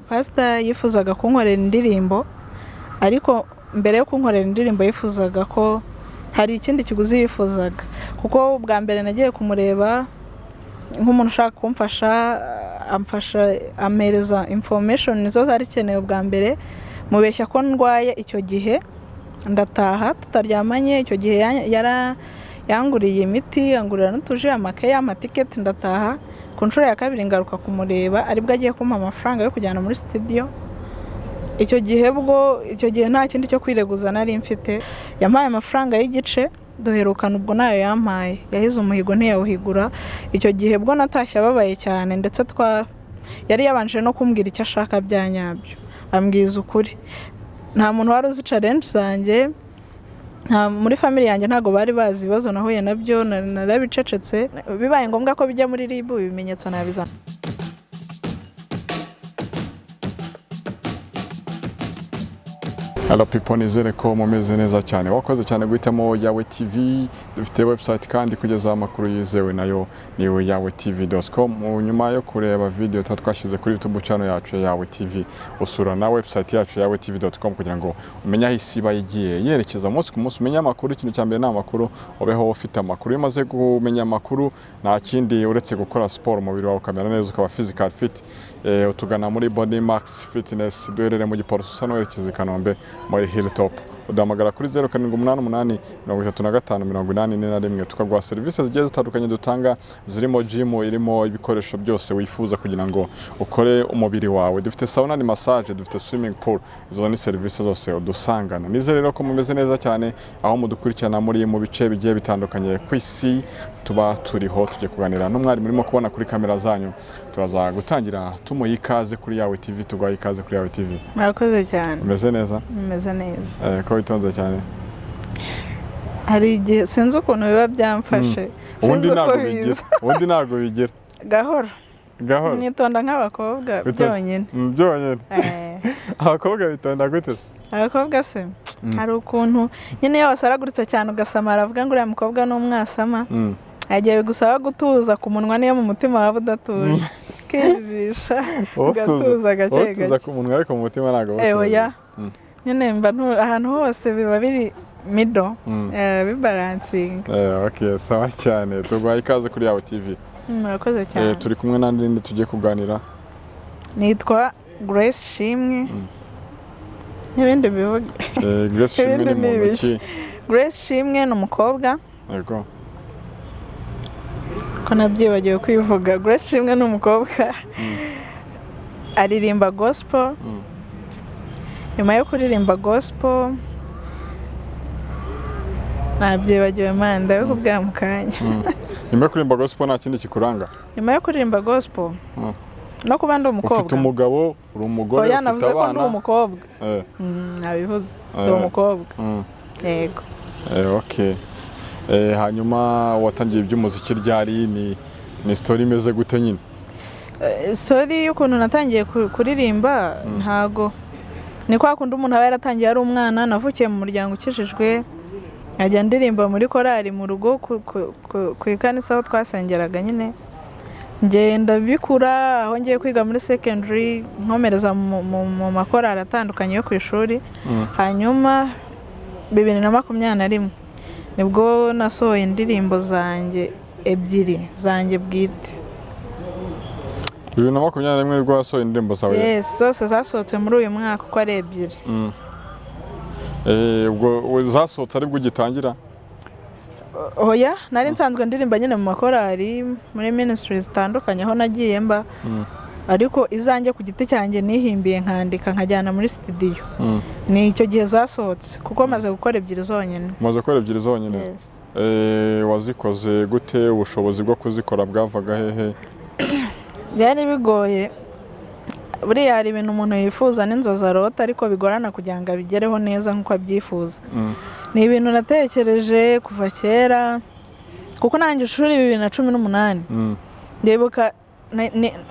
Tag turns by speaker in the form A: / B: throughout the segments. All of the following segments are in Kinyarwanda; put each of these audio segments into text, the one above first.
A: pastor yifuzaga kunkorera indirimbo, ariko mbere yo kunkorera indirimbo yifuzaga ko hari ikindi kiguzi yifuzaga, kuko bwa mbere nagiye kumureba nk'umuntu ushaka kumfasha, amereza information nizo zari kenewe bwa mbere, mubeshya ko ndwaye icyo gihe ndataha tutaryamanye. Icyo gihe yanguriye imiti, yangurira n'utuje, amakaye, amatiketi, ndataha. Ku nshuro ya kabiri ngaruka kumureba, aribwo agiye kumpa amafaranga yo kujyana muri studio. Icyo gihe nta kindi cyo kwireguza nari mfite, yampaye amafaranga y'igice, duherukana ubwo nayo yampaye, yahize umuhigo ntiyawuhigura. Icyo gihe bwo natashye ababaye cyane, ndetse yari yabanje no kumbwira icyo ashaka bya nyabyo, ambwiza ukuri. Nta muntu wari uzi challenge zanjye, muri family yanjye ntago bari bazi ibibazo nahuye nabyo, narabicecetse. Bibaye ngombwa ko bijya muri RIB, ibimenyetso nabizana.
B: Hello people, nizere ko mumeze neza cyane. Wakoze cyane guhitamo Yawe TV. Dufite website kandi kugeza amakuru yizewe, nayo niwe yawetv.com. Nyuma yo kureba video twashyize kuri YouTube channel yacu Yawe TV, usura na website yacu yawetv.com kugira ngo umenye aho isi bayigiye yerekeza umunsi ku munsi. Umenya amakuru, ikintu cyambere na amakuru, ubeho ufite amakuru. Iyo umaze kumenya amakuru, nta kindi uretse gukora sport, umubiri wawe ukamera neza, ukaba physical fit. Utugana muri Body Max Fitness, duherere mu Giporoso usa n'uwerekeza i Kanombe muri Hilltop. Udahamagara kuri 0788 35 81, tukaguha serivisi zigiye zitandukanye dutanga, zirimo gym, irimo ibikoresho byose wifuza kugira ngo ukore umubiri wawe. Dufite sauna ni massage, dufite swimming pool, izo ni serivisi zose udusangana. Nizere rero ko mumeze neza cyane aho mudukurikirana muri mu bice bigiye bitandukanye ku isi. Tuba turiho tujye kuganira n'umwari murimo kubona kuri kamera zanyu. Turaza gutangira tumuha ikaze kuri Yawe TV, tugaha ikaze kuri Yawe TV.
A: Murakoze cyane.
B: Meze neza?
A: Meze neza.
B: Ko witonze cyane.
A: Hari igihe sinzi ukuntu biba byamfashe.
B: Ubundi ntago bigira.
A: Gahoro. Nitonda nk'abakobwa byonyine.
B: Byonyine. Abakobwa bitonda gute?
A: Abakobwa se hari ukuntu nyine iyo wasaraguritse cyane ugasamara, avuga ngo uriya mukobwa n'umwasama, agiye gusaba gutuza ku munwa, niyo mu mutima waba udatuje, kijisha ugatuza gake gake. Utuza
B: ku munwa ariko mu mutima ntago utuza.
A: Oya, nyine mba ahantu hose biba biri middle, bibalancing.
B: Okay, sawa cyane. Tuguha ikaze kuri Yawe TV.
A: Murakoze cyane.
B: Turi kumwe n'andi tugiye kuganira.
A: Nitwa Grace Shimwe. N'ibindi bivuga.
B: Grace Shimwe ni muntu ki?
A: Grace Shimwe ni umukobwa.
B: Yego.
A: Ko nabyibagiwe kwivuga. Grace Shimwe ni umukobwa. Aririmba gospel. Nyuma yo kuririmba gospel, nabyibagiwe manda yo kubwira mu kanya.
B: Nyuma yo kuririmba gospel nta kindi kikuranga?
A: Nyuma yo kuririmba gospel no kuba ndi umukobwa.
B: Ufite umugabo, uri umugore, ufite abana.
A: Navuze ko ndi umukobwa. Nabivuze. Ndi umukobwa. Yego.
B: Okay. Hanyuma watangiye iby'umuziki ryari, ni story imeze gute nyine?
A: Story y'ukuntu natangiye kuririmba ntago ni kwa kundi umuntu aba yaratangiye ari umwana. Navukiye mu muryango ukijijwe, ajya ndirimba muri korali mu rugo ku ikanisa aho twasengeraga. Nyine ngenda bikura, aho ngiye kwiga muri secondary, nkomereza mu makorali atandukanye yo ku ishuri. Hanyuma 2021 nibwo nasohoye indirimbo zanjye ebyiri zanjye bwite.
B: 2021 nibwo wasohoye indirimbo zawe?
A: Yes, zose zasohotse muri uyu mwaka uko ari ebyiri.
B: Ubwo zasohotse aribwo ugitangira?
A: Oya, nari nsanzwe ndirimba nyine mu makorali, muri ministries zitandukanye aho nagiye mba. Ariko izanjye ku giti cyanjye nihimbiye nkandika nkajyana muri studio. Ni icyo gihe zasohotse kuko maze gukora ebyiri zonyine.
B: Maze gukora ebyiri zonyine?
A: Yes.
B: Wazikoze gute? Ubushobozi bwo kuzikora bwavaga hehe?
A: Byari bigoye. Buriya hari ibintu umuntu yifuza n'inzozi arota, ariko bigorana kugira ngo abigereho neza nk'uko abyifuza. Ni ibintu natekereje kuva kera, kuko nanjye ishuri 2018 ndibuka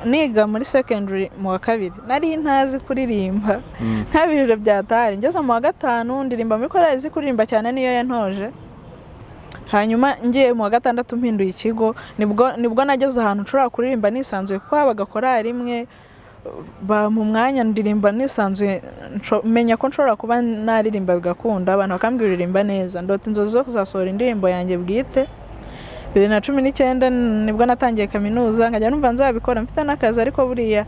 A: niga muri secondary mu wa kabiri, nari ntazi kuririmba nk'abirire byatari. Ngeze mu wa gatanu ndirimba muri korali, kuririmba cyane niyo yantoje. hanyuma ngiye mu wa gatandatu mpinduye ikigo nibwo nageze ahantu nshobora kuririmba nisanzuye kuko habaga korali imwe mu mwanya ndirimba nisanzuye menya ko nshobora kuba naririmba bigakunda abantu bakambwira uririmba neza ndota inzozi zo kuzasohora indirimbo yanjye bwite 2019 nibwo natangiye kaminuza nkajya numva nzabikora mfite n'akazi ariko buriya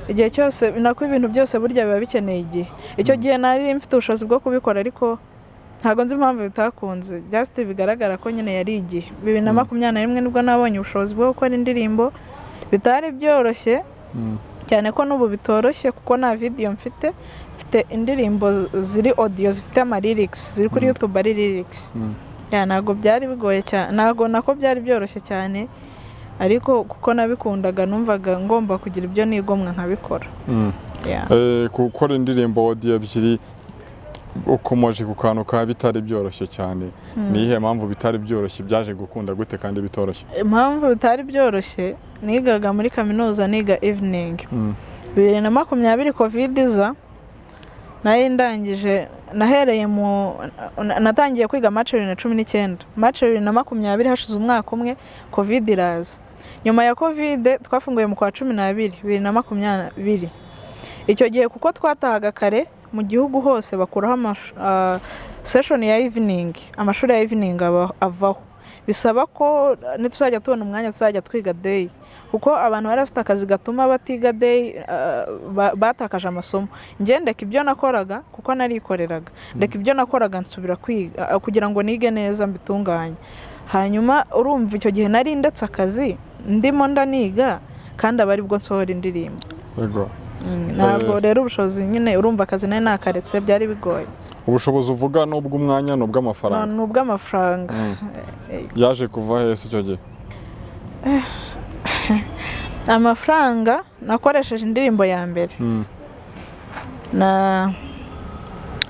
A: igihe cyose nako ibintu byose burya biba bikeneye igihe icyo gihe nari mfite ubushobozi bwo kubikora ariko ntago nzi impamvu bitakunze just bigaragara ko nyine yari igihe 2021 nibwo nabonye ubushobozi bwo gukora indirimbo bitari byoroshye cyane ko n'ubu bitoroshye kuko nta video mfite indirimbo ziri audio zifite ama lyrics ziri kuri YouTube ari lyrics ntago byari bigoye cyane nako byari byoroshye cyane ariko kuko nabikundaga numvaga ngomba kugira ibyo nigomwa nkabikora
B: gukora indirimbo audio ebyiri ukomoje ku kantu ka bitari byoroshye cyane nihe mpamvu bitari byoroshye byaje gukunda gute kandi bitoroshye
A: impamvu bitari byoroshye nigaga muri kaminuza niga evening 2020 covid iza naye ndangije nahereye natangiye kwiga March 2019 March 2020 hashize umwaka umwe covid iraza nyuma ya covid twafunguye mu kwa 12 2020 icyo gihe kuko twatahaga kare mu gihugu hose bakuraho session ya evening amashuri ya evening avaho bisaba ko nituzajya tubona umwanya tuzajya twiga day kuko abantu bari bafite akazi gatuma batiga day batakaje amasomo ndeka ibyo nakoraga kuko narikoreraga ndeka ibyo nakoraga nsubira kwiga kugira ngo nige neza mbitunganye hanyuma urumva icyo gihe nari ndetse akazi ndimo ndaniga kandi abari bwo nsohora indirimbo
B: yego
A: ntabwo rero ubushobozi nyine urumva akazi nari nakaretse byari bigoye
B: ubushobozi uvuga n'ubw'umwanya n'ubw'amafaranga
A: n'ubw'amafaranga
B: yaje kuva hese icyo gihe
A: amafaranga nakoresheje indirimbo ya mbere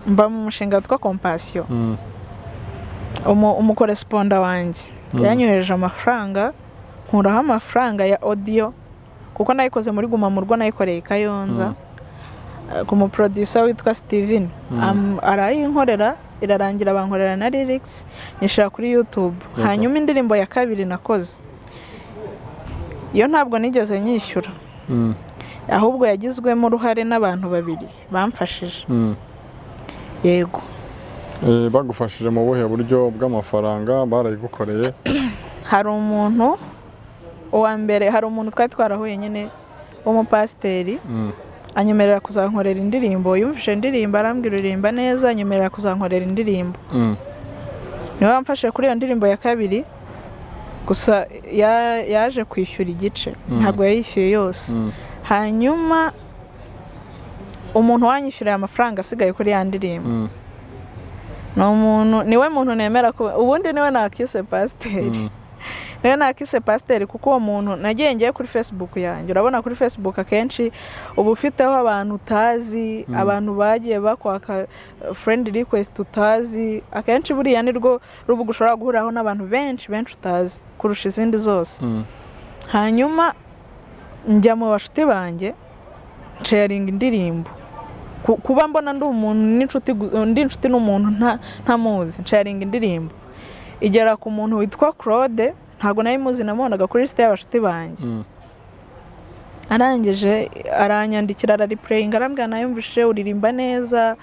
A: mba mu mushinga witwa Compassion umukoresponda wanjye yanyohereje amafaranga nkuraho amafaranga ya audio kuko nayikoze muri Guma mu Rugo nayikoreye Kayonza ku muproducer witwa Steven arayinkorera irarangira bankorera na lyrics nyishira kuri YouTube hanyuma indirimbo ya kabiri nakoze iyo ntabwo nigeze nyishyura ahubwo yagizwemo uruhare n'abantu babiri bamfashije yego
B: bagufashije mu buhe buryo bw'amafaranga barayigukoreye
A: hari umuntu uwa mbere hari umuntu twari twarahuye nyine w'umupasiteri anyemerera kuzankorera indirimbo yumvishe indirimbo arambwira uririmba neza anyemerera kuzankorera indirimbo niwe wamfashe kuri iyo ndirimbo ya kabiri gusa yaje kwishyura igice ntabwo yayishyuye yose hanyuma umuntu wanyishyuriye amafaranga asigaye kuri ya ndirimbo niwe muntu nemera ko ubundi niwe nakise pasiteri niwe nakise pasiteri kuko uwo muntu nagiye ngiye kuri Facebook yanjye urabona kuri Facebook akenshi uba ufiteho abantu utazi abantu bagiye bakwaka friend request utazi akenshi buriya nirwo rubuga ushobora guhuraho n'abantu benshi utazi kurusha izindi zose hanyuma njya mu bashuti banjye sharing indirimbo kuba mbona ndi umuntu ndi inshuti n'umuntu ntamuzi sharing indirimbo igera ku muntu witwa Claude ntago nayimuzi namubonaga kuri liste y'abashuti banjye arangije aranyandikira replaying arambwira nayumvishe uririmba neza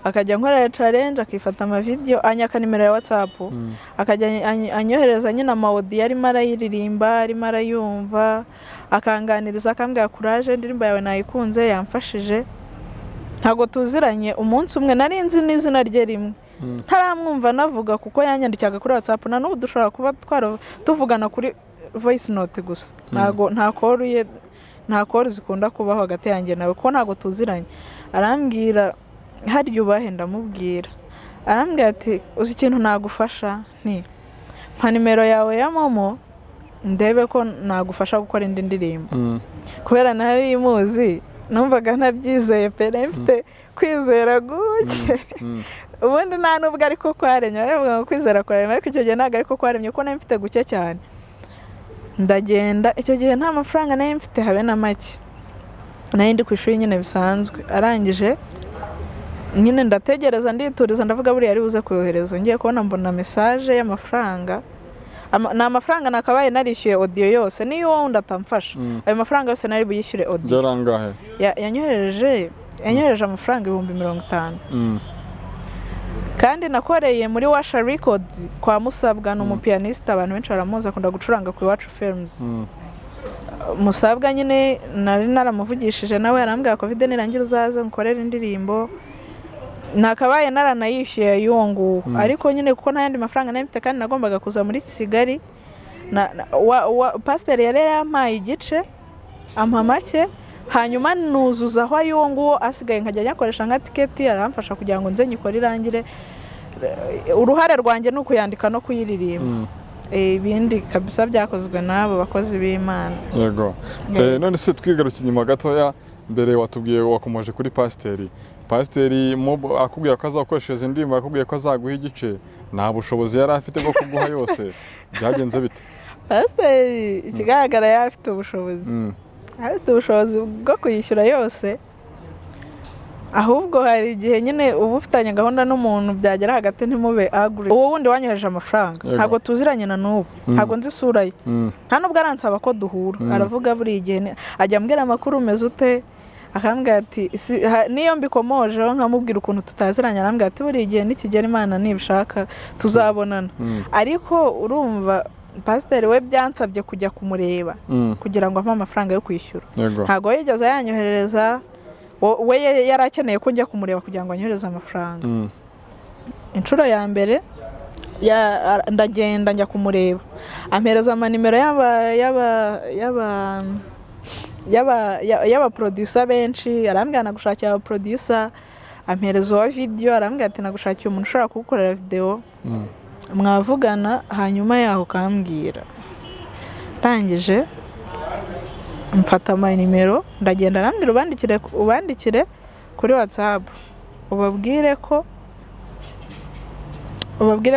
A: akajya nkorera challenge akifata ama video anyaka nimero ya WhatsApp akajya anyohereza nyina ama audio arimo arayiririmba arimo arayumva akanganiriza akambwira courage indirimbo yawe nayikunze yamfashije ntago tuziranye umunsi umwe nari nzi n'izina rye rimwe ntaramwumva navuga kuko yanyandikaga kuri WhatsApp na n'ubu dushobora kuba tuvugana kuri voice note gusa nta koru zikunda kubaho hagati yanjye nawe kuko ntago tuziranye arambwira hari yubahe ndamubwira arambwira ati uzi ikintu nagufasha mpa nimero yawe ya momo ndebe ko nagufasha gukora indi ndirimbo kubera nari imuzi numvaga ntabyizeye pe mfite kwizera guke ubundi nta nubwo ariko kwaremye bavuga ngo kwizera kwaremye ariko icyo gihe ntabwo ariko kwaremye kuko nari mfite guke cyane ndagenda icyo gihe nta mafaranga nari mfite habe na make nari ndi ku ishuri nyine bisanzwe arangije nyine ndategereza ndituriza ndavuga buriya ari buze kuyohereza ngiye kubona mbona message y'amafaranga ni amafaranga nakabaye narishyuye audio yose niyo wundi atamfasha ayo mafaranga yose nari buyishyure audio
B: byarangahe
A: yanyohereje amafaranga 50,000 kandi nakoreye muri Washa Records kwa Musabwa n'umupianiste abantu benshi baramuzi akunda gucuranga ku Iwacu Films Musabwa nyine nari naramuvugishije nawe arambwira ko video nirangira uzaza nkorera indirimbo nakabaye naranayishyuye yongo ariko nyine kuko nta yandi mafaranga nari mfite kandi nagombaga kuza muri Kigali pastor yari yampaye igice ampa make hanyuma nuzuza aho yongo asigaye nkajya nyakoresha nka tiketi aramfasha kugira ngo nze nyikore irangire uruhare rwanjye no kuyandika no kuyiririmba ibindi kabisa byakozwe nabo bakozi b'Imana
B: yego none se twigaruka inyuma gatoya mbere watubwiye wakomeje kuri pasiteri akubwiye ko azakoresheje indirimbo akubwiye ko azaguha igice nta bushobozi yari afite bwo kuguha yose byagenze bite
A: pasiteri ikigaragara yari afite ubushobozi bwo kuyishyura yose ahubwo hari igihe nyine uba ufitanye gahunda n'umuntu byagera hagati ntimube agure uwo wundi wanyohereje amafaranga ntabwo tuziranye na n'ubu ntabwo nzi isura ye nta nubwo aransaba ko duhura aravuga buri gihe ajya ambwira amakuru umeze ute akambwira ati niyo mbikomojeho nkamubwira ukuntu tutaziranye arambwira ati buri gihe nikigera Imana nibishaka tuzabonana ariko urumva pasiteri we byansabye kujya kumureba kugira ngo ampe amafaranga yo kwishyura ntabwo yigeze yanyoherereza we yarakeneye ko njya kumureba kugira ngo anyohereze amafaranga inshuro ya mbere ndagenda njya kumureba ampereza amanimero y'aba producer benshi arambwira nagushakira aba producer ampereza wa video arambwira ati nagushakiye umuntu ushobora kugukorera video mwavugana hanyuma yaho kambwira tangije mfata amanimero ndagenda arambwira ubandikire kuri WhatsApp ubabwire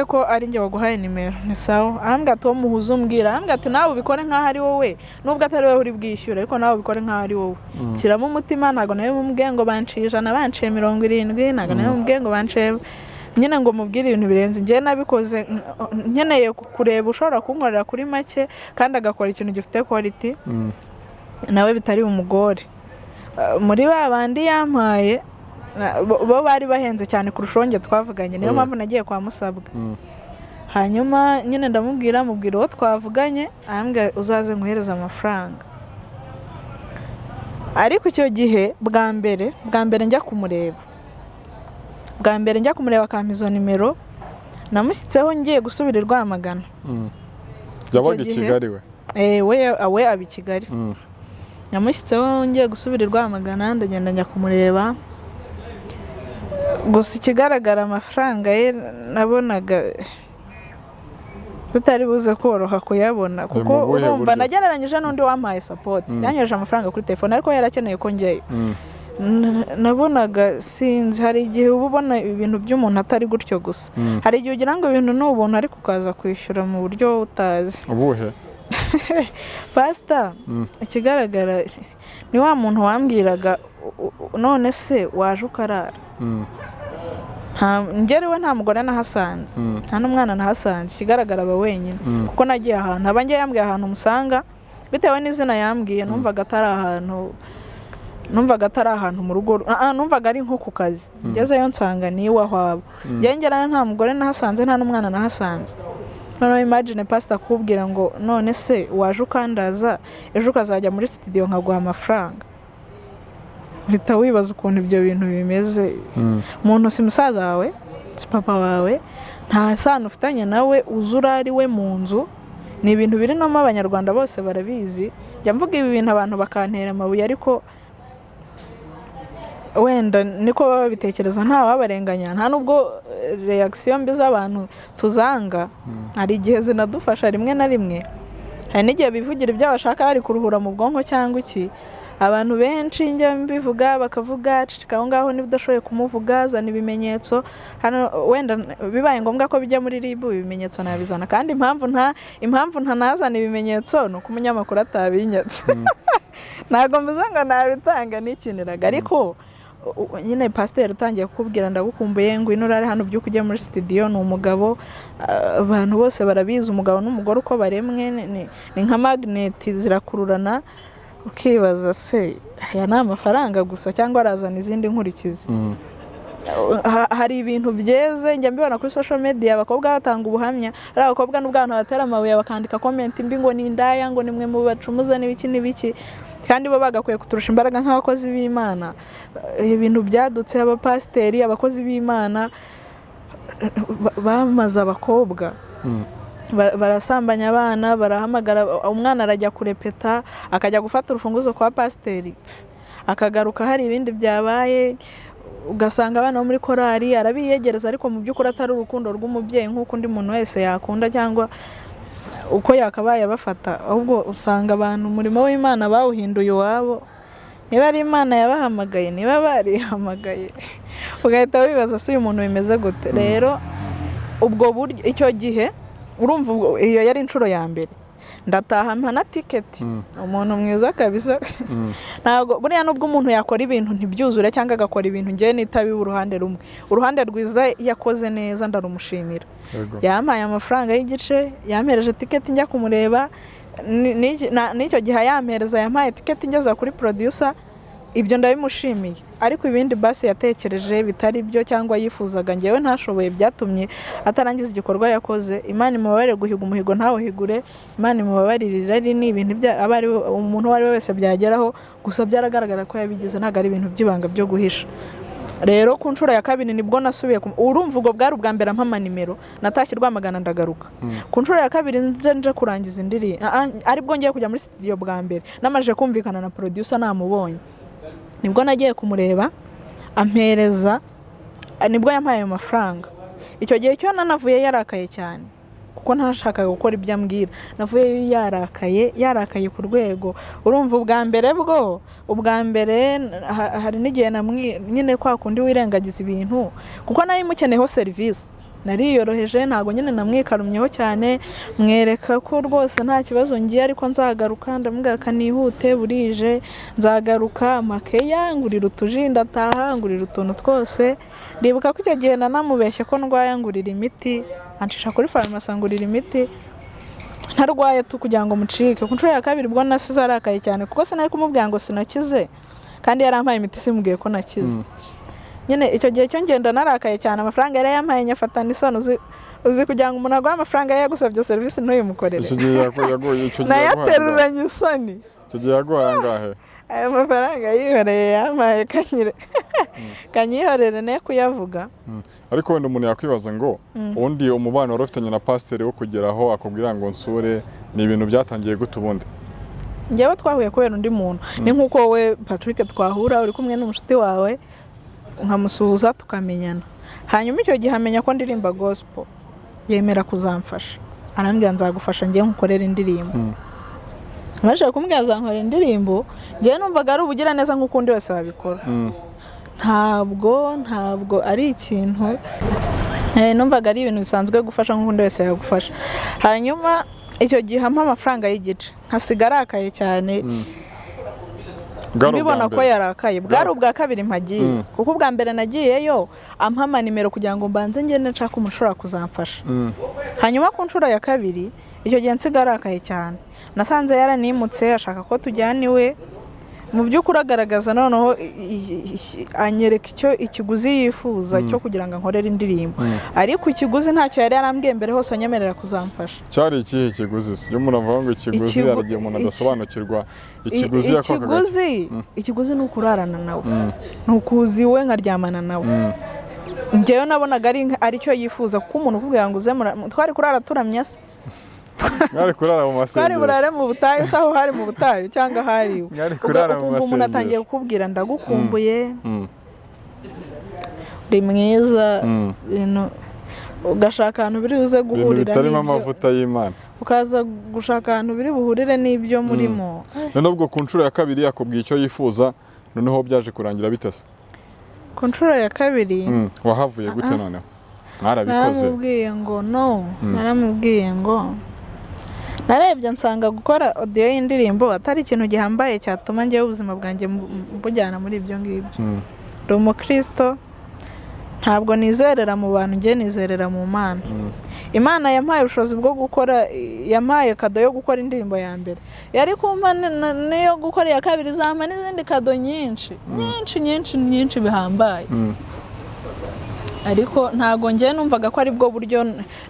A: ko ari njye waguhaye nimero ni sawa arambwira ati muhuza umbwira arambwira ati nawe ubikore nkaho ari wowe nubwo atari wowe uri bwishyura ariko nawe ubikore nkaho ari wowe kiramo umutima ntago nawe mubwiye ngo banciye 70 ntago nawe mubwiye ngo banciye nyine ngo mubwire ibintu birenze njye nabikoze nkeneye kureba ushobora kunkorera kuri make kandi agakora ikintu gifite quality nawe bitari umugore muri babandi yampaye bo bari bahenze cyane kurusha nge twavuganye niyo mpamvu nagiye kwa Musabwa hanyuma nyine mubwira uwo twavuganye arambwira uzaze nkuhereza amafaranga ariko icyo gihe bwa mbere njya kumureba akampa izo nimero namushyitseho ngiye gusubira i Rwamagana
B: yabaga i Kigali
A: we aba i Kigali namushyitseho ngiye gusubira i Rwamagana ndagenda njya kumureba gusa ikigaragara amafaranga ye nabonaga bitari buze koroha kuyabona kuko urumva nagereranyije n'undi wampaye support yanyoheje amafaranga kuri telefone ariko yarakeneye ko njyeyo nabonaga sinzi hari igihe uba ubona ibintu by'umuntu atari gutyo gusa hari igihe ugira ngo ibintu ni ubuntu ariko ukaza kwishyura mu buryo utazi
B: ubuhe
A: pastor ikigaragara ni wa muntu wambwiraga none se waje ukarara njyewe nta mugore nahasanze nta n'umwana nahasanze ikigaragara aba wenyine kuko nagiye ahantu aba ngiye yambwiye ahantu musanga bitewe n'izina yambwiye numvaga atari ahantu mu rugo numvaga ari nko ku kazi ngezeyo nsanga niwe aho aba ngengera nta mugore nahasanze nta n'umwana nahasanze noneho imagine pastor kubwira ngo none se waje ukandaza ejo ukazajya muri studio nkaguha amafaranga uhita wibaza ukuntu ibyo bintu bimeze umuntu si musaza wawe si papa wawe nta sano ufitanye nawe uzura ari we mu nzu ni ibintu biri no mu Abanyarwanda bose barabizi njya mvuga ibi bintu abantu bakantera amabuye ariko wenda niko baba babitekereza nta wabarenganya nta nubwo reaction mbi z'abantu tuzanga hari igihe zinadufasha rimwe na rimwe hari n'igihe bivugira ibyo bashaka bari kuruhura mu bwonko cyangwa iki abantu benshi njye mbivuga bakavuga cicika aho ngaho niba udashoboye kumuvuga zana ibimenyetso hano wenda bibaye ngombwa ko bijya muri RIB ibimenyetso nabizana kandi impamvu ntanazana ibimenyetso ni uko umunyamakuru atabinyatse ntabwo mbiza ngo nabitanga n'ikiniraga ariko nyine pasiteri utangiye kukubwira ndagukumbuye ngwino urare hano byuko ujya muri studio, ni umugabo. Abantu bose barabizi umugabo n'umugore uko baremwe ni nka magneti zirakururana, ukibaza se aya ni amafaranga gusa cyangwa arazana izindi nkurikizi. Hari ibintu byeze njya mbibona kuri social media, abakobwa batanga ubuhamya, ari abakobwa n'ubwantu batera amabuye bakandika comment mbi ngo ni indaya, ngo nimwe mu bacumuza n'ibiki kandi bo bagakwiye kuturusha imbaraga nk'abakozi b'Imana. Ibintu byadutse, abapasiteri, abakozi b'Imana bamaze abakobwa barasambanya abana, barahamagara umwana arajya kurepeta akajya gufata urufunguzo kwa pasiteri akagaruka hari ibindi byabaye, ugasanga abana bo muri korari arabiyegereza ariko mu by'ukuri atari urukundo rw'umubyeyi nk'uko undi muntu wese yakunda cyangwa uko yakabaye abafata, ahubwo usanga abantu umurimo w'Imana bawuhinduye iwabo. Niba ari Imana yabahamagaye, niba barihamagaye, ugahita wibaza se uyu muntu bimeze gute. Rero ubwo buryo icyo gihe urumva iyo yari inshuro ya mbere, ndataha mpa na tiketi. Umuntu mwiza kabisa. Ntabwo buriya nubwo umuntu yakora ibintu ntibyuzure cyangwa agakora ibintu ngiye nitabiba uruhande rumwe, uruhande rwiza yakoze neza ndarumushimira. Yampaye amafaranga y'igice, yampereje tiketi njya kumureba, n'icyo gihe yampereza yampaye tiketi ngeza kuri producer, ibyo ndabimushimiye. Ariko ibindi basi yatekereje bitari byo cyangwa yifuzaga ngewe ntashoboye, byatumye atarangiza igikorwa yakoze. Imana imubabarire, guhiga umuhigo ntawuhigure, Imana imubabarire. Ari ni ibintu abari umuntu wari wese byageraho, gusa byaragaragara ko yabigize, ntago ari ibintu by'ibanga byo guhisha. Rero ku nshuro ya kabiri nibwo nasubiye urumva ubwo bwari ubwa mbere mpama nimero, natashye Rwamagana ndagaruka. Ku nshuro ya kabiri nje kurangiza indirimbo, aribwo ngiye kujya muri studio bwa mbere, namaje kumvikana na producer namubonye, nibwo nagiye kumureba ampereza, nibwo yampaye ayo mafaranga. Icyo gihe cyo nanavuye yarakaye cyane kuko ntashakaga gukora ibyo ambwira, navuye yarakaye ku rwego. Urumva ubwa mbere hari n'igihe nyine kwa kundi wirengagiza ibintu, kuko nayo imukeneyeho serivisi, nariyoroheje ntago nyine namwikarumyeho cyane, mwereka ko rwose nta kibazo ngiye ariko nzagaruka, ndamubwira kanihute burije nzagaruka, makeya ngurira utuji ndataha, ngurira utuntu twose. Ndibuka ko icyo gihe nanamubeshya ko ndwaye ngurira imiti, ancisha kuri farumasi ngurira imiti ntarwaye kugira ngo mucike. Ku nshuro ya kabiri bwo nasize arakaye cyane kuko sinari kumubwira ngo sinakize kandi yarampaye imiti simubwiye ko nakize. Nyine icyo gihe cyo ngenda narakaye cyane, amafaranga yari yampaye nyafatana isoni, uzi kugira ngo umuntu agwaye amafaranga yagusabye serivisi ntuyimukorere.
B: Icyo gihe yagoye
A: nayateruranye isoni.
B: Icyo gihe yagoye angahe?
A: Ayo mafaranga yihoreye yampaye kanyihorere ne kuyavuga.
B: Ariko wenda umuntu yakwibaza ngo ubundi umubano wari ufitanye na pasiteri wo kugeraho akubwira ngo nsure, ni ibintu byatangiye gute ubundi?
A: Njyewe twahuye kubera undi muntu, ni nk'uko wowe Patrick twahura uri kumwe n'umushuti wawe nkamusuhuza tukamenyana, hanyuma icyo gihe amenya ko ndirimba gospel, yemera kuzamfasha, arambwira nzagufasha ngiye nkukorera indirimbo. Amaze kumbwira azankorera indirimbo, ngiye numvaga ari ubugira neza nk'uko undi wese wabikora. Ntabwo ari ikintu, numvaga ari ibintu bisanzwe gufasha nk'uko undi wese yagufasha. Hanyuma icyo gihe ampa amafaranga y'igice, nkasigara arakaye cyane. Mbibona ko yarakaye, bwari ubwa kabiri mpagiye, kuko ubwa mbere nagiyeyo ampa nimero kugira ngo mbanze ngende nshaka umushora kuzamfasha. Hanyuma ku nshuro ya kabiri icyo gihe nsigara arakaye cyane, nasanze yaranimutse ashaka ko tujyana iwe. Mu by'ukuri agaragaza noneho anyereka icyo ikiguzi yifuza cyo kugira ngo ankorere indirimbo, ariko ikiguzi ntacyo yari yarambwiye mbere hose anyemerera kuzamfasha.
B: Cyari ikihe kiguzi? Iyo umuntu avuga ngo ikiguzi yaragiye umuntu adasobanukirwa ikiguzi yakoraga. Ikiguzi ni ukurarana nawe, ni ukuza iwe nkaryamana nawe. Njyewe nabonaga ari cyo yifuza, kuko umuntu ukubwira ngo uze twari kurara turamya se, mwari kurara mu masengesho,
A: twari burare mu butayu, saho hari mu butayu cyangwa hari umuntu atangiye kukubwira ndagukumbuye, uri mwiza, ugashaka ahantu biri buze guhurira
B: n'ibyo amavuta y'Imana,
A: ukaza gushaka ahantu biri buhurire n'ibyo murimo.
B: None ubwo ku nshuro ya kabiri yakubwiye icyo yifuza, noneho byaje kurangira bitase?
A: Ku nshuro ya kabiri
B: wahavuye gute noneho? Mwarabikoze?
A: Naramubwiye ngo narebye nsanga gukora audio y'indirimbo atari ikintu gihambaye cyatuma ngewe ubuzima bwanjye mbujyana muri ibyo ngibyo. ndi umukristo ntabwo nizerera mu bantu njye nizerera mu Mana. Imana yampaye ubushobozi bwo gukora, yampaye kado yo gukora indirimbo ya mbere, yari kumpa niyo gukora iya kabiri, zampa n'izindi kado nyinshi bihambaye. Ariko ntago njye numvaga ko ari bwo buryo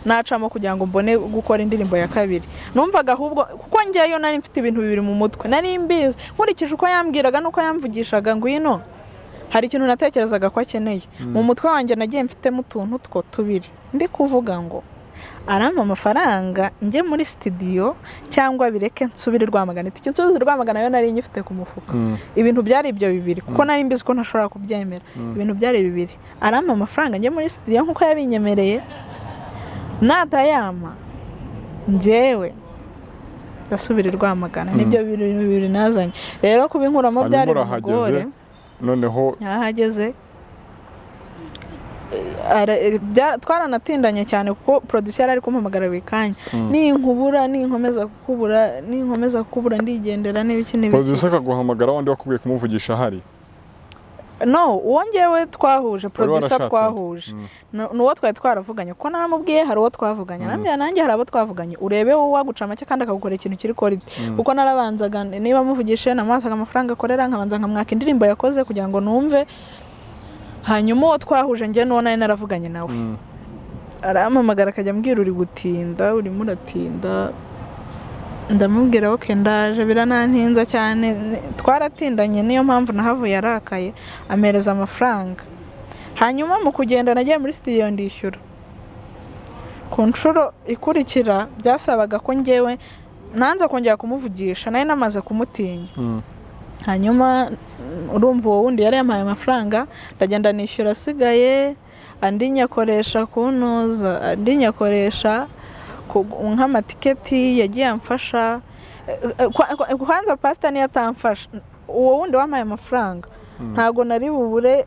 A: nacamo kugira ngo mbone gukora indirimbo ya kabiri. Numvaga ahubwo kuko njyeyo nari mfite ibintu bibiri mu mutwe, nari mbizi nkurikije uko yambwiraga nuko yamvugishaga ngwino, hari ikintu natekerezaga ko akeneye. Mu mutwe wanjye nagiye mfitemo utuntu two tubiri, ndi kuvuga ngo arampa amafaranga njye muri studio cyangwa bireke nsubire Rwamagana. Itike nsubize Rwamagana yo nari nyifite ku mufuka. Ibintu byari ibyo bibiri kuko nari mbizi ko ntashobora kubyemera. Ibintu byari bibiri, arampa amafaranga njye muri studio nkuko yabinyemereye, natayama njyewe ndasubira Rwamagana. Nibyo bintu bibiri nazanye. Rero kubinkuramo byari bigore.
B: Noneho
A: yahageze twaranatindanye cyane kuko producer ari kumpamagara bikanya, ninkomeza kukubura ndigendera n'ibiki n'ibiki.
B: Producer akaguhamagara wandi wakubwiye kumuvugisha hari?
A: No, uwongewe twahuje, producer twahuje. Nuwo twari twaravuganye kuko naramubwiye hari uwo twavuganye. Nanjye hari abo twavuganye. Urebe wowe waguca make kandi akagukora ikintu kiri quality. Kuko narabanzaga niba muvugishe namasaga amafaranga akorera nkabanza nkamwaka indirimbo yakoze kugira ngo numve. Hanyuma uwo twahuje njye nuwo nari naravuganye nawe. Arampamagara akajya ambwira uri gutinda, urimo uratinda. Ndamubwira okay ndaje, biranantinza cyane. Twaratindanye niyo mpamvu nahavuye arakaye amereza amafaranga. Hanyuma mu kugenda nagiye muri studio ndishyura. Ku nshuro ikurikira byasabaga ko njyewe nanza kongera kumuvugisha, nari namaze kumutinya. Hanyuma urumva uwo wundi yari yampaye amafaranga, ndagenda nishyura asigaye, andi nyakoresha kunoza, andi nyakoresha nk'amatiketi yagiye amfasha. Kwanza pastor niyo atamfasha, uwo wundi wampaye amafaranga ntago nari bubure,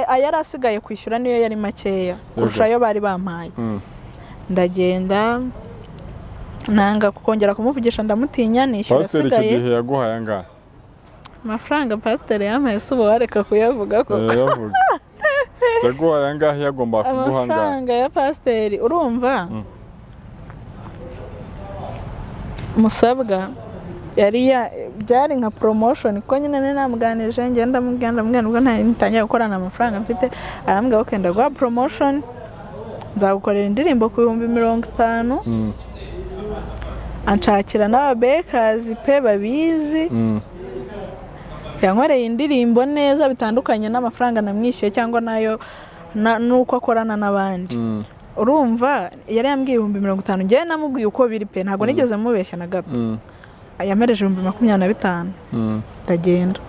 A: ayari asigaye kwishyura niyo yari makeya kurusha ayo bari bampaye. Ndagenda nanga kongera kumuvugisha, ndamutinya, nishyura asigaye.
B: Pastor icyo gihe yaguhaye angahe?
A: Amafaranga pastor yampaye subo wareka kuyavuga koko.
B: Yaguhaye angahe? Yagomba kuguha angahe?
A: Amafaranga ya pastor urumva musabwa yari byari nka promotion ko nyine nari namuganije ngenda ndamubwira ubwo ntangiye gukorana amafaranga mfite. Arambwira ko ndagwa promotion, nzagukorera indirimbo ku 50,000. Anshakira n'ababekazi pe babizi. Yankoreye indirimbo neza bitandukanye n'amafaranga namwishyuye cyangwa nayo nuko akorana n'abandi. Urumva yari yambwiye 50,000, njye namubwiye uko biri pe, ntago nigeze mubeshya na gato. Yamereje 25,000. Ndagenda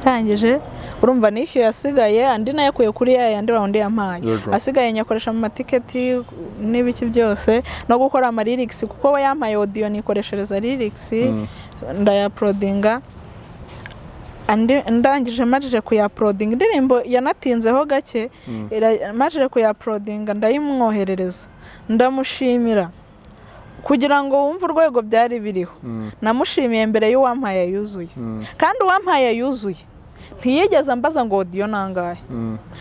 A: tangije, urumva nishyuye asigaye, andi nayakuye kuri yandi wawundi yampaye. Asigaye nyakoresha mu matiketi n'ibiki byose no gukora ama lyrics kuko we yampaye audio nikoreshereza lyrics ndayaprodinga. Ndangije majije kuyaprodinga indirimbo yanatinzeho gake, majije kuyaprodinga ndayimwoherereza, ndamushimira kugira ngo wumve urwego byari biriho. Namushimiye mbere y'uwampaye yuzuye, kandi uwampaye yuzuye ntiyigeze ambaza ngo audio nangahe,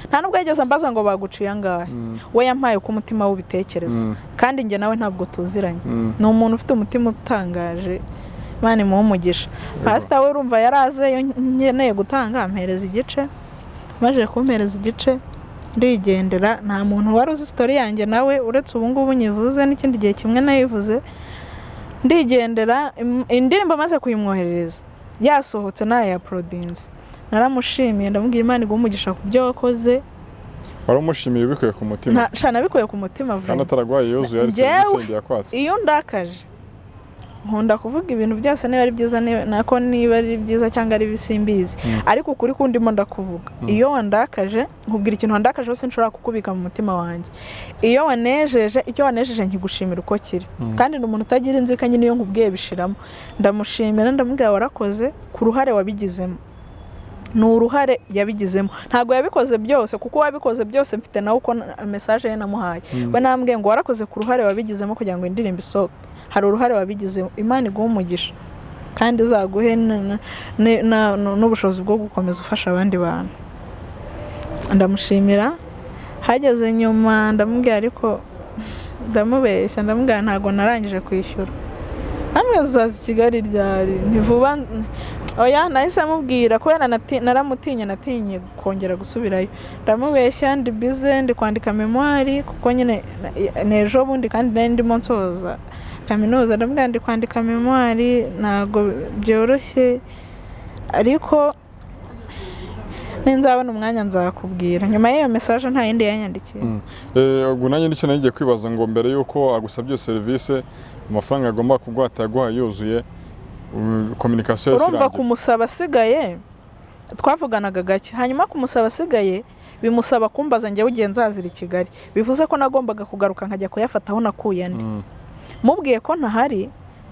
A: nta nubwo yigeze ambaza ngo baguciye angahe. We yampaye ku mutima w'ubitekereza, kandi njye nawe ntabwo tuziranye. Ni umuntu ufite umutima utangaje, Imana imuhumugisha. Pastor we urumva yaraze nkeneye gutanga ampereza igice, maje kumpereza igice ndigendera. Nta muntu wari uzi story yanjye nawe uretse ubu ngubu nyivuze, n'ikindi gihe kimwe nayivuze. Ndigendera, indirimbo maze kuyimwoherereza yasohotse nayo ya prodince. Naramushimiye ndamubwira Imana igumugisha ku byo wakoze.
B: Waramushimiye bikuye ku mutima?
A: Nta bikuye ku mutima vuba.
B: Kandi ataragwaye yuzuye ari sendya yakwatse.
A: Iyo ndakaje nkunda kuvuga ibintu byose niba ari byiza nako niba ari byiza cyangwa ari bisimbizi, ariko kuri kundimo ndakuvuga. Iyo wandakaje nkubwira ikintu wandakaje hose nshobora kukubika mu mutima wanjye. Iyo wanejeje, icyo wanejeje nkigushimira uko kiri, kandi n'umuntu utagira inzika nyine iyo nkubwiye bishiramo. Ndamushimira ndamubwira warakoze ku ruhare wabigizemo. Ni uruhare yabigizemo, ntago yabikoze byose kuko wabikoze byose mfite nawe uko message ye namuhaye. We nambwiye ngo warakoze ku ruhare wabigizemo kugira ngo indirimbo isohoke. Hari uruhare wabigize, Imana igumugisha kandi izaguhe n'ubushobozi bwo gukomeza ufasha abandi bantu. ndamushimira. Hageze nyuma ndamubwira ariko ndamubeshya, ndamubwira ntabwo narangije kwishyura. Namwe uzaza i Kigali ryari? Ntivuba. Oya, nahise amubwira kubera naramutinye, natinye kongera gusubirayo. Ndamubeshya ndi bize, ndi kwandika memoire kuko nyine nejo bundi kandi nari ndimo nsoza kaminuza. Ndamubwira ndi kwandika memoire, ntago byoroshye ariko ninzabona umwanya nzakubwira. Nyuma y'iyo message nta yindi yanyandikiye.
B: Ubwo nanjye nicyo nagiye kwibaza ngo mbere yuko agusabye service amafaranga agomba kugwata yaguha yuzuye communication yose.
A: Urumva kumusaba asigaye twavuganaga gake, hanyuma kumusaba asigaye bimusaba kumbaza njye ugiye nzazira i Kigali. Bivuze ko nagombaga kugaruka nkajya kuyafata aho nakuye andi. Mubwiye ko ntahari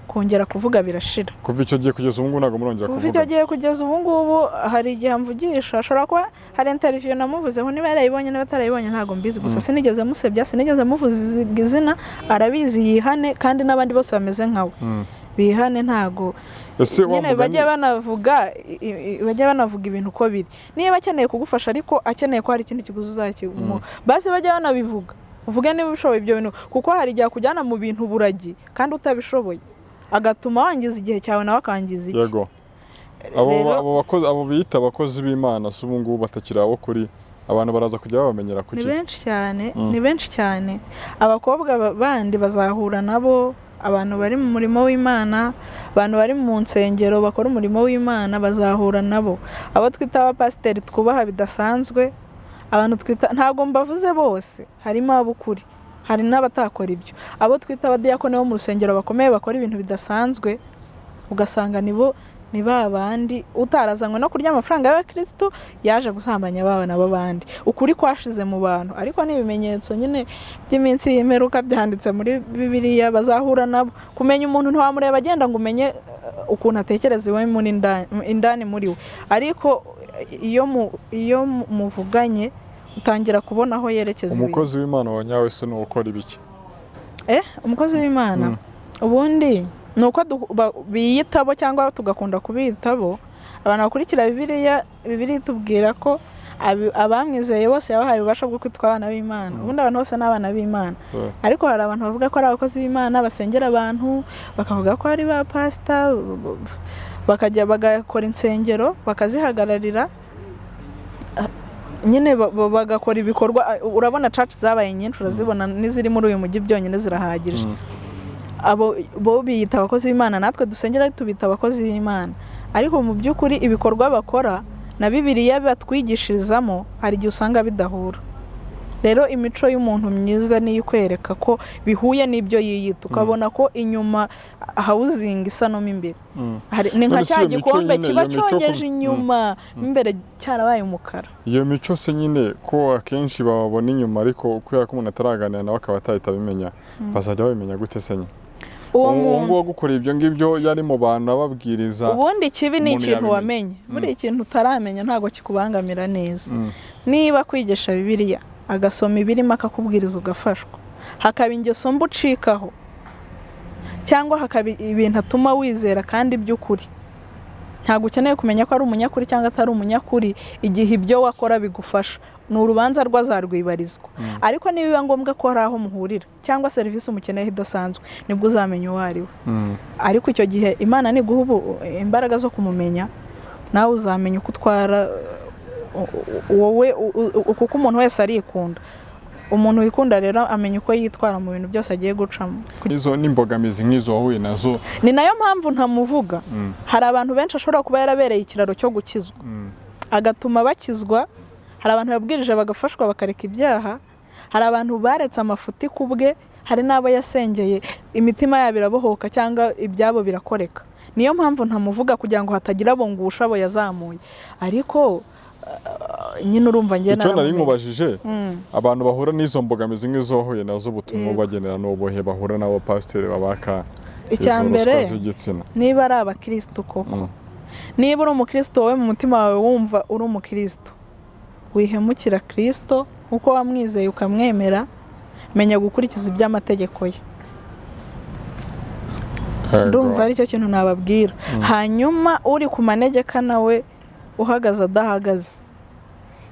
A: kongera kuvuga birashira.
B: Kuva icyo gihe kugeza ubu ngubu ntabwo murongera kuvuga?
A: Kuva icyo gihe kugeza ubu ngubu hari igihe amvugisha, ashobora kuba hari interview namuvuzeho, niba yarayibonye niba atarayibonye ntabwo mbizi, gusa sinigeze musebya, sinigeze muvuza izina, arabizi yihane kandi n'abandi bose bameze nkawe. Bihane ntago nyine bajya banavuga ibintu uko biri. Niba akeneye kugufasha ariko akeneye ko hari ikindi kiguzi uzakigumo, basi bajya banabivuga, uvuge niba ubishoboye ibyo bintu, kuko hari igihe kujyana mu bintu buragi kandi utabishoboye agatuma wangiza igihe cyawe nawe akangiza iki.
B: Yego. Abo biyita abakozi b'Imana si ubu ngubu batakiri abo kuri, abantu baraza kujya babamenyera kuki?
A: Ni benshi cyane. Abakobwa bandi bazahura nabo, abantu bari mu murimo w'Imana, abantu bari mu nsengero bakora umurimo w'Imana bazahura nabo. Abo twita abapasiteri twubaha bidasanzwe, abantu twita, ntabwo mbavuze bose, harimo abukuri, hari n'abatakora ibyo. Abo twita abadiyakoni bo mu rusengero bakomeye bakora ibintu bidasanzwe, ugasanga ni babandi utarazanywe no kurya amafaranga y'abakristo yaje gusambanya abana b'abandi. Ukuri kwashize mu bantu, ariko ni ibimenyetso nyine by'iminsi y'imperuka byanditse muri Bibiliya. Bazahura nabo. Kumenya umuntu ntiwamureba agenda ngo umenye ukuntu atekereza iwe muri indani muri we, ariko iyo muvuganye utangira kubona aho yerekeza.
B: Umukozi w'Imana wa nyawe se n'ukora ibiki?
A: Umukozi w'Imana ubundi nuko biyitabo cyangwa tugakunda kubitabo. Abantu bakurikira Bibiliya tubwira ko abamwizeye bose yabahaye ububasha bwo kwitwa abana b'Imana. Ubundi abantu bose n'abana b'Imana, ariko hari abantu bavuga ko ari abakozi b'Imana basengera abantu, bakavuga ko ari ba pastor, bakajya bagakora insengero bakazihagararira, nyine bagakora ibikorwa. Urabona church zabaye nyinshi, urazibona n'iziri muri uyu mujyi byonyine zirahagije. Bo biyita abakozi b'Imana, natwe dusengera tubita abakozi b'Imana, ariko mu by'ukuri ibikorwa bakora na Bibiliya batwigishirizamo hari igihe usanga bidahura. Rero imico y'umuntu myiza niyo ikwereka ko bihuye n'ibyo yiyita, ukabona ko inyuma hawuzinga isa no imbere. Ni nka cya gikombe kiba cyogeje inyuma, imbere cyarabaye umukara. Iyo
B: mico se nyine ko akenshi babona inyuma, ariko kubera ko umuntu ataraganira nawe akaba atahita abimenya, bazajya babimenya gute se nyine? Uwo ngo gukora ibyo ngibyo yari mu bantu ababwiriza.
A: Ubundi kibi ni ikintu wamenye, muri ikintu utaramenya ntago kikubangamira neza. Niba kwigisha Bibiliya agasoma ibirimo akakubwiriza ugafashwa, hakaba ingeso mbucikaho, cyangwa hakaba ibintu atuma wizera kandi by'ukuri, ntago ukeneye kumenya ko ari umunyakuri cyangwa atari umunyakuri. Igihe ibyo wakora bigufasha, ni urubanza rwazarwibarizwa. Ariko nibiba ngombwa ko hari aho muhurira cyangwa serivisi umukeneye idasanzwe, nibwo uzamenya uwo ari we. Ariko icyo gihe Imana niguha imbaraga zo kumumenya, nawe uzamenya uko utwara wowe, kuko umuntu wese arikunda. Umuntu wikunda rero amenya uko yitwara mu bintu byose agiye gucamo.
B: Izo n'imbogamizi nk'izo wahuye nazo,
A: ni nayo mpamvu ntamuvuga. Hari abantu benshi ashobora kuba yarabereye ikiraro cyo gukizwa, agatuma bakizwa. Hari abantu babwirije bagafashwa bakareka ibyaha. Hari abantu baretse amafuti kubwe. Hari n'abo yasengeye imitima yabo irabohoka cyangwa ibyabo birakoreka. Niyo mpamvu ntamuvuga kugira ngo hatagira bongusha abo yazamuye. Ariko nyine urumva ngiye
B: icyo nari nkubajije, abantu bahura n'izo mbogamizi nk'izo wahuye nazo, ubutumwa bagenera n'ubuhe bahura n'abo pasiteri babaka
A: icya mbere, niba ari abakristo koko, niba uri umukristo wowe mu mutima wawe wumva uri umukristo, wihemukira Kristo uko wamwizeye ukamwemera, menya gukurikiza iby'amategeko ye. Ndumva ari cyo kintu nababwira. Hanyuma uri ku manegeka nawe uhagaze adahagaze,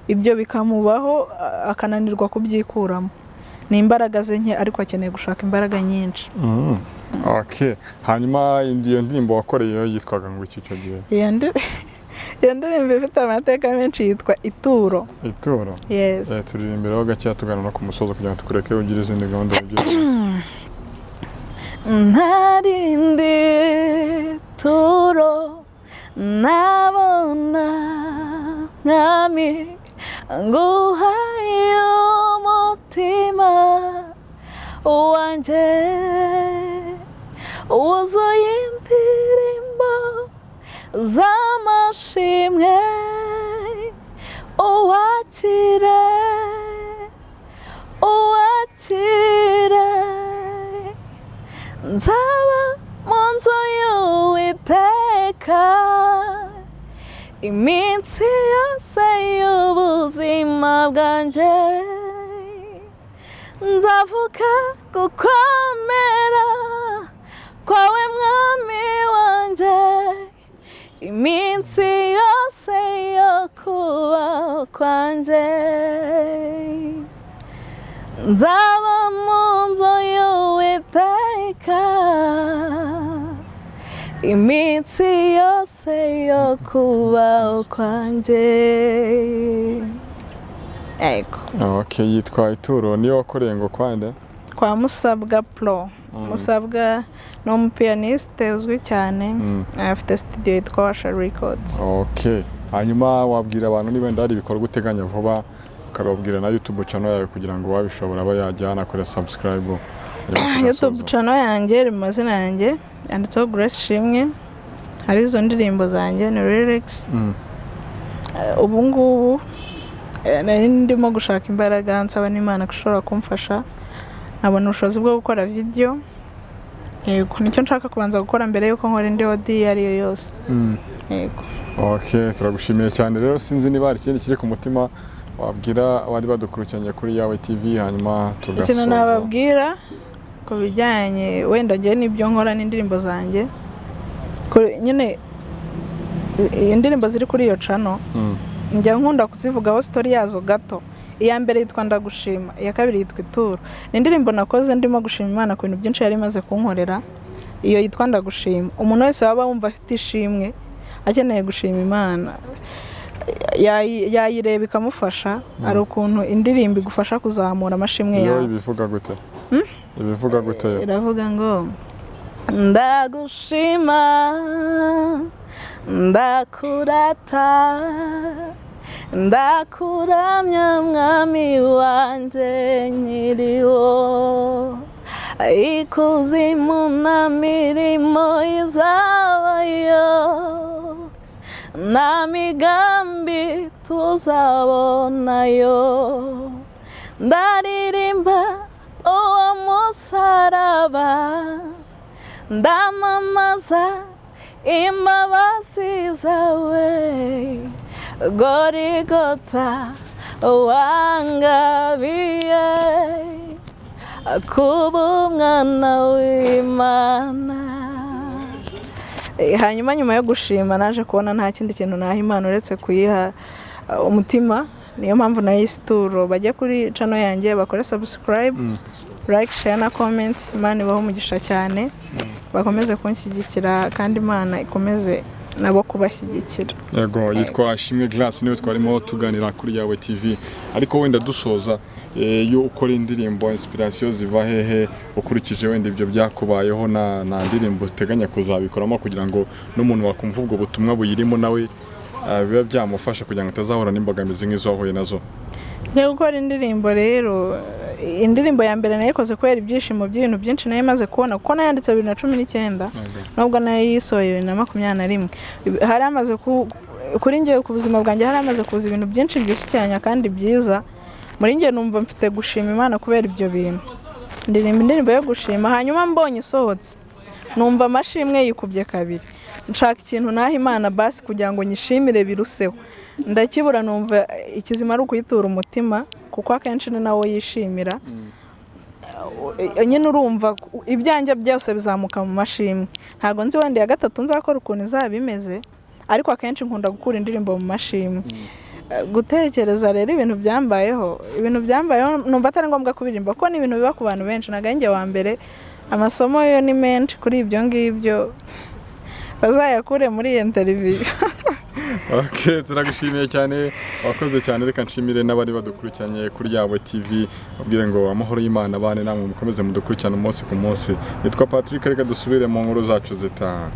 A: ibyo bikamubaho akananirwa kubyikuramo. Ni imbaraga ze nke ariko akeneye gushaka imbaraga nyinshi.
B: Okay, hanyuma iyo ndirimbo wakoreye yitwaga ngo iki cyo gihe?
A: Iyo ndirimbo ifite amateka menshi yitwa Ituro.
B: Ituro?
A: Yes.
B: Turirimbiraho gake tugana no ku musozo kugira ngo tukureke ugire izindi gahunda y'ibyo.
A: Narindi turo nabona mwami nguhaye umutima wanjye wuzuye indirimbo z'amashimwe uwakire nzaba mu nzu y'Uwiteka iminsi yose y'ubuzima bwanjye nzavuga gukomera kwawe mwami wanjye iminsi yose yo kubaho kwanjye nzaba mu nzu y'Uwiteka iminsi yose yo kubaho kwanjye. Ego.
B: Okay, yitwa Ituro. Niyo wakoreye ngo kwande?
A: Kwa Musabwa Pro. Musabwa ni umupiyaniste uzwi cyane, afite studio yitwa Washa Records.
B: Okay, hanyuma wabwira abantu niba ndari ibikorwa uteganya vuba ukababwira na YouTube channel yawe kugira ngo wabishobora bayajyana kuri subscribe.
A: YouTube channel yanjye iri mu mazina yanjye yanditseho Grace Shimwe, hari izo ndirimbo zanjye ni lyrics. Ubu ngubu nari ndimo gushaka imbaraga nsaba n'Imana kushobora kumfasha nabona ubushobozi bwo gukora video. Yego, nicyo nshaka kubanza gukora mbere yuko nkora indi audio ari yo yose. Yego.
B: Okay, turagushimiye cyane rero, sinzi niba hari ikindi kiri ku mutima wabwira abari badukurikiranye kuri Yawe TV hanyuma tugasoza.
A: Ikintu nababwira ku bijyanye wenda ngiye n'ibyo nkora n'indirimbo zanjye nyine indirimbo ziri kuri iyo channel njya nkunda kuzivugaho story yazo gato. Iya mbere yitwa Ndagushima, iya kabiri yitwa Ituro. Ni indirimbo nakoze ndimo gushima Imana ku bintu byinshi yari imaze kunkorera. Iyo yitwa Ndagushima, umuntu wese waba wumva afite ishimwe akeneye gushima Imana yayireba ikamufasha. Ari ukuntu indirimbo igufasha kuzamura amashimwe yawe.
B: Ibivuga gute? Ibivuga gute?
A: Iravuga ngo ndagushima ndakurata ndakuramya mwami wanjye nyiriho ikuzimu na mirimo izabayo na migambi tuzabonayo ndaririmba uwo musaraba ndamamaza imbabazi zawe Gorigota wangabiye kuba umwana w'Imana. Hanyuma nyuma yo gushima naje kubona nta kindi kintu naha Imana uretse kuyiha umutima. Niyo mpamvu nayise Ituro. Bajye kuri channel yanjye bakore subscribe, like, share na comments. Imana ibaho umugisha cyane, bakomeze kunshyigikira kandi Imana ikomeze nabo kubashyigikira.
B: Yego, yitwa Shimwe Glass niwe twarimo tuganira kuri Yawe TV. Ariko wenda dusoza yo ukora indirimbo inspiration ziva hehe ukurikije wenda ibyo byakubayeho na ndirimbo uteganya kuzabikoramo kugira ngo n'umuntu wakumva ubwo butumwa buyirimo nawe biba byamufasha kugira ngo atazahora n'imbogamizi nk'izo wahuye nazo?
A: Ngiye gukora indirimbo rero. Indirimbo ya mbere nayikoze kubera ibyishimo by'ibintu byinshi nayo maze kubona kuko nayanditse 2019 nubwo nayo yisohoye 2021. Hari amaze kuri ngiye ku buzima bwanjye hari amaze kuza ibintu byinshi byisukiranya kandi byiza. Muri ngiye numva mfite gushima Imana kubera ibyo bintu. Ndirimba indirimbo yo gushima hanyuma mbonye isohotse numva amashimwe yikubye kabiri. Nshaka ikintu naha Imana basi kugira ngo nyishimire biruseho. Ndakibura numva ikizima ari ukuyitura umutima kuko akenshi ni nawo yishimira. Nyine urumva ibyanjye byose bizamuka mu mashimwe. Ntago nzi wenda ya gatatu nzakora ukuntu izaba imeze ariko akenshi nkunda gukura indirimbo mu mashimwe. gutekereza rero ibintu byambayeho numva atari ngombwa kubirimba kuko ni ibintu biba ku bantu benshi naganjye wa mbere amasomo yo ni menshi kuri ibyo ngibyo bazayakure muri iyi interview.
B: Okay, turagushimiye cyane wakoze cyane reka nshimire n'abari badukurikiranye kuri Yawe TV babwire ngo amahoro y'Imana bane namwe mukomeze mudukurikirana umunsi ku munsi. Nitwa Patrick reka dusubire mu nkuru zacu zitaha.